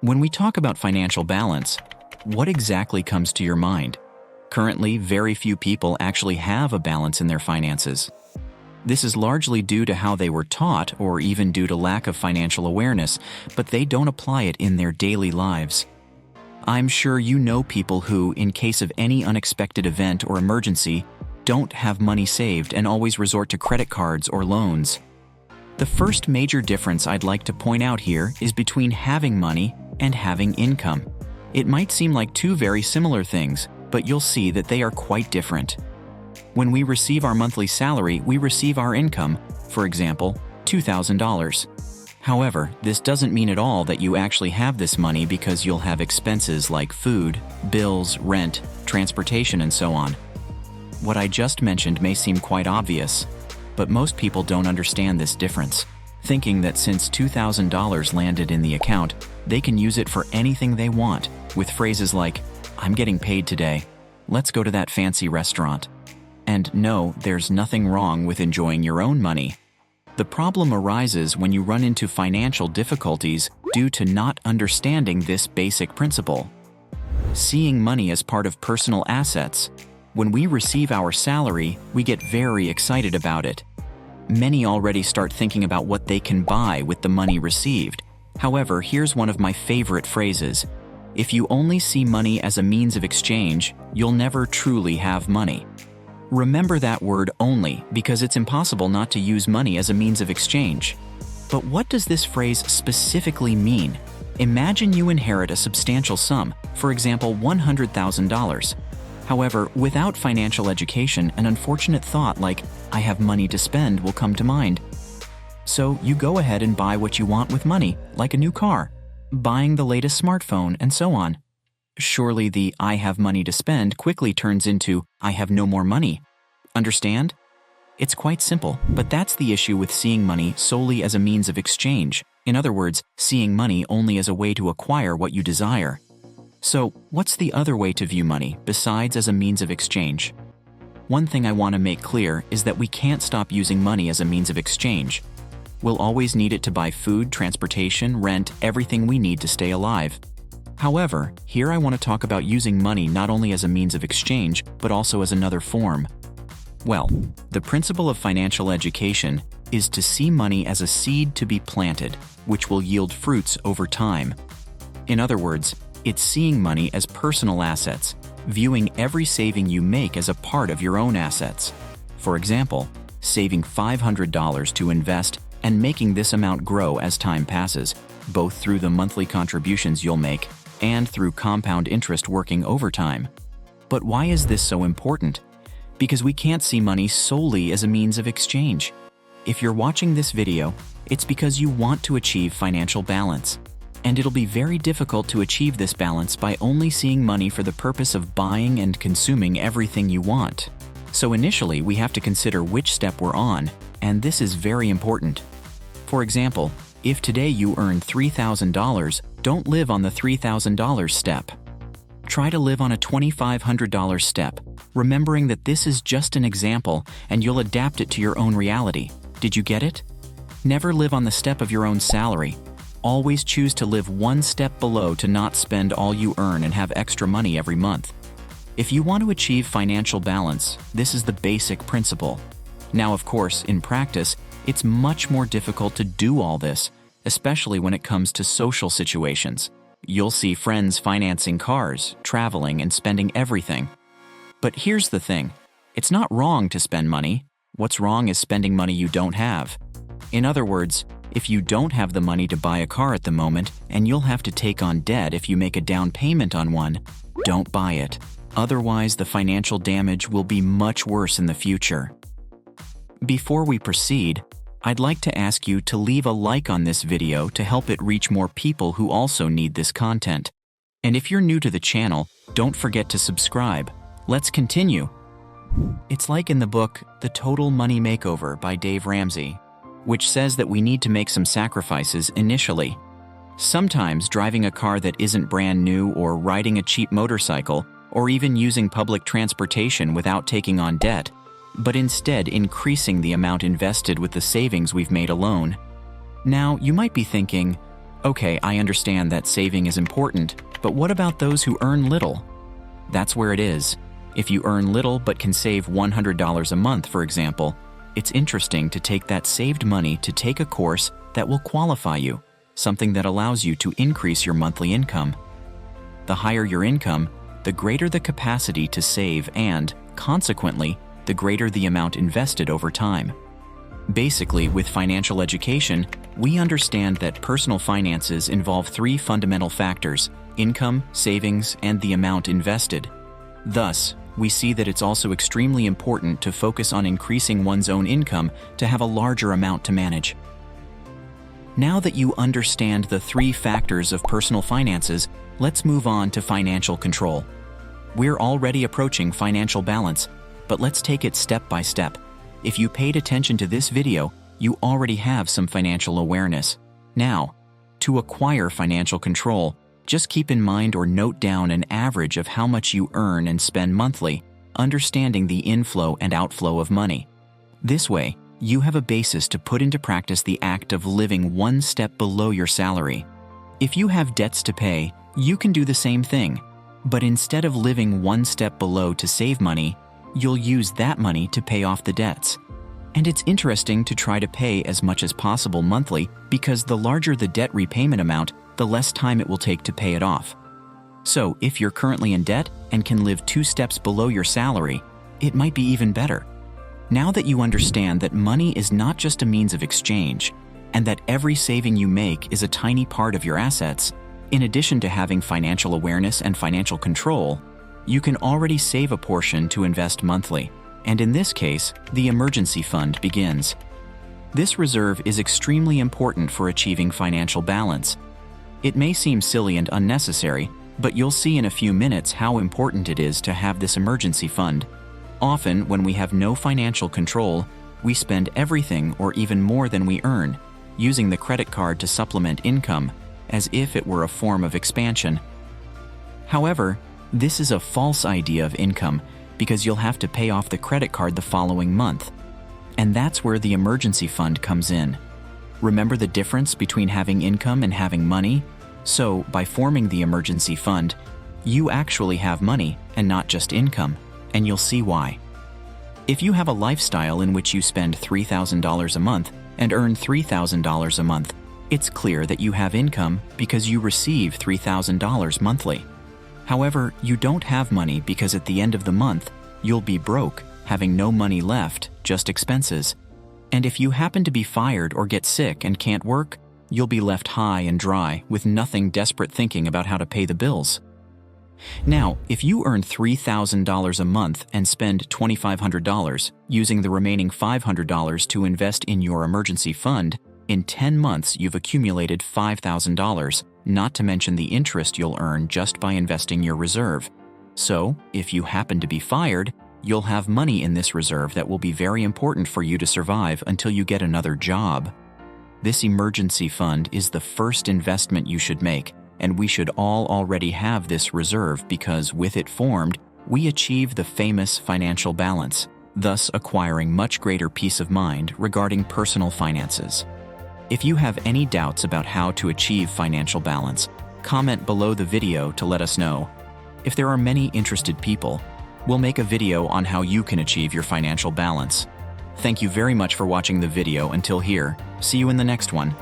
When we talk about financial balance, what exactly comes to your mind? Currently, very few people actually have a balance in their finances. This is largely due to how they were taught or even due to lack of financial awareness, but they don't apply it in their daily lives. I'm sure you know people who, in case of any unexpected event or emergency, don't have money saved and always resort to credit cards or loans. The first major difference I'd like to point out here is between having money and having income. It might seem like two very similar things, but you'll see that they are quite different. When we receive our monthly salary, we receive our income, for example, $2,000. However, this doesn't mean at all that you actually have this money because you'll have expenses like food, bills, rent, transportation, and so on. What I just mentioned may seem quite obvious, but most people don't understand this difference, thinking that since $2,000 landed in the account, they can use it for anything they want, with phrases like, "I'm getting paid today. Let's go to that fancy restaurant." And no, there's nothing wrong with enjoying your own money. The problem arises when you run into financial difficulties due to not understanding this basic principle. Seeing money as part of personal assets. When we receive our salary, we get very excited about it. Many already start thinking about what they can buy with the money received. However, here's one of my favorite phrases. If you only see money as a means of exchange, you'll never truly have money. Remember that word only, because it's impossible not to use money as a means of exchange. But what does this phrase specifically mean? Imagine you inherit a substantial sum, for example, $100,000. However, without financial education, an unfortunate thought like, "I have money to spend," will come to mind. So you go ahead and buy what you want with money, like a new car, buying the latest smartphone, and so on. Surely the "I have money to spend" quickly turns into "I have no more money." Understand? It's quite simple, but that's the issue with seeing money solely as a means of exchange. In other words, seeing money only as a way to acquire what you desire. So, what's the other way to view money besides as a means of exchange? One thing I want to make clear is that we can't stop using money as a means of exchange. We'll always need it to buy food, transportation, rent, everything we need to stay alive. However, here I want to talk about using money not only as a means of exchange, but also as another form. Well, the principle of financial education is to see money as a seed to be planted, which will yield fruits over time. In other words, it's seeing money as personal assets, viewing every saving you make as a part of your own assets. For example, saving $500 to invest and making this amount grow as time passes, both through the monthly contributions you'll make and through compound interest working overtime. But why is this so important? Because we can't see money solely as a means of exchange. If you're watching this video, it's because you want to achieve financial balance. And it'll be very difficult to achieve this balance by only seeing money for the purpose of buying and consuming everything you want. So initially, we have to consider which step we're on, and this is very important. For example, if today you earn $3,000, don't live on the $3,000 step. Try to live on a $2,500 step, remembering that this is just an example and you'll adapt it to your own reality. Did you get it? Never live on the step of your own salary. Always choose to live one step below to not spend all you earn and have extra money every month. If you want to achieve financial balance, this is the basic principle. Now, of course, in practice, it's much more difficult to do all this, especially when it comes to social situations. You'll see friends financing cars, traveling, and spending everything. But here's the thing. It's not wrong to spend money. What's wrong is spending money you don't have. In other words, if you don't have the money to buy a car at the moment, and you'll have to take on debt if you make a down payment on one, don't buy it. Otherwise, the financial damage will be much worse in the future. Before we proceed, I'd like to ask you to leave a like on this video to help it reach more people who also need this content. And if you're new to the channel, don't forget to subscribe. Let's continue. It's like in the book, The Total Money Makeover by Dave Ramsey, which says that we need to make some sacrifices initially. Sometimes driving a car that isn't brand new or riding a cheap motorcycle or even using public transportation without taking on debt, but instead increasing the amount invested with the savings we've made alone. Now, you might be thinking, Okay, I understand that saving is important, but what about those who earn little? That's where it is. If you earn little but can save $100 a month, for example, it's interesting to take that saved money to take a course that will qualify you, something that allows you to increase your monthly income. The higher your income, the greater the capacity to save and, consequently, the greater the amount invested over time. Basically, with financial education, we understand that personal finances involve three fundamental factors: income, savings, and the amount invested. Thus, we see that it's also extremely important to focus on increasing one's own income to have a larger amount to manage. Now that you understand the three factors of personal finances, let's move on to financial control. We're already approaching financial balance, but let's take it step by step. If you paid attention to this video, you already have some financial awareness. Now, to acquire financial control, just keep in mind or note down an average of how much you earn and spend monthly, understanding the inflow and outflow of money. This way, you have a basis to put into practice the act of living one step below your salary. If you have debts to pay, you can do the same thing, but instead of living one step below to save money, you'll use that money to pay off the debts. And it's interesting to try to pay as much as possible monthly, because the larger the debt repayment amount, the less time it will take to pay it off. So if you're currently in debt and can live 2 steps below your salary, it might be even better. Now that you understand that money is not just a means of exchange, and that every saving you make is a tiny part of your assets, in addition to having financial awareness and financial control, you can already save a portion to invest monthly. And in this case, the emergency fund begins. This reserve is extremely important for achieving financial balance. It may seem silly and unnecessary, but you'll see in a few minutes how important it is to have this emergency fund. Often, when we have no financial control, we spend everything or even more than we earn, using the credit card to supplement income, as if it were a form of expansion. However, this is a false idea of income, because you'll have to pay off the credit card the following month. And that's where the emergency fund comes in. Remember the difference between having income and having money? So, by forming the emergency fund, you actually have money and not just income, and you'll see why. If you have a lifestyle in which you spend $3,000 a month and earn $3,000 a month, it's clear that you have income because you receive $3,000 monthly. However, you don't have money because at the end of the month, you'll be broke, having no money left, just expenses. And if you happen to be fired or get sick and can't work, you'll be left high and dry with nothing, desperate thinking about how to pay the bills. Now, if you earn $3,000 a month and spend $2,500, using the remaining $500 to invest in your emergency fund, in 10 months you've accumulated $5,000, not to mention the interest you'll earn just by investing your reserve. So, if you happen to be fired, you'll have money in this reserve that will be very important for you to survive until you get another job. This emergency fund is the first investment you should make, and we should all already have this reserve because with it formed, we achieve the famous financial balance, thus acquiring much greater peace of mind regarding personal finances. If you have any doubts about how to achieve financial balance, comment below the video to let us know. If there are many interested people, we'll make a video on how you can achieve your financial balance. Thank you very much for watching the video until here. See you in the next one.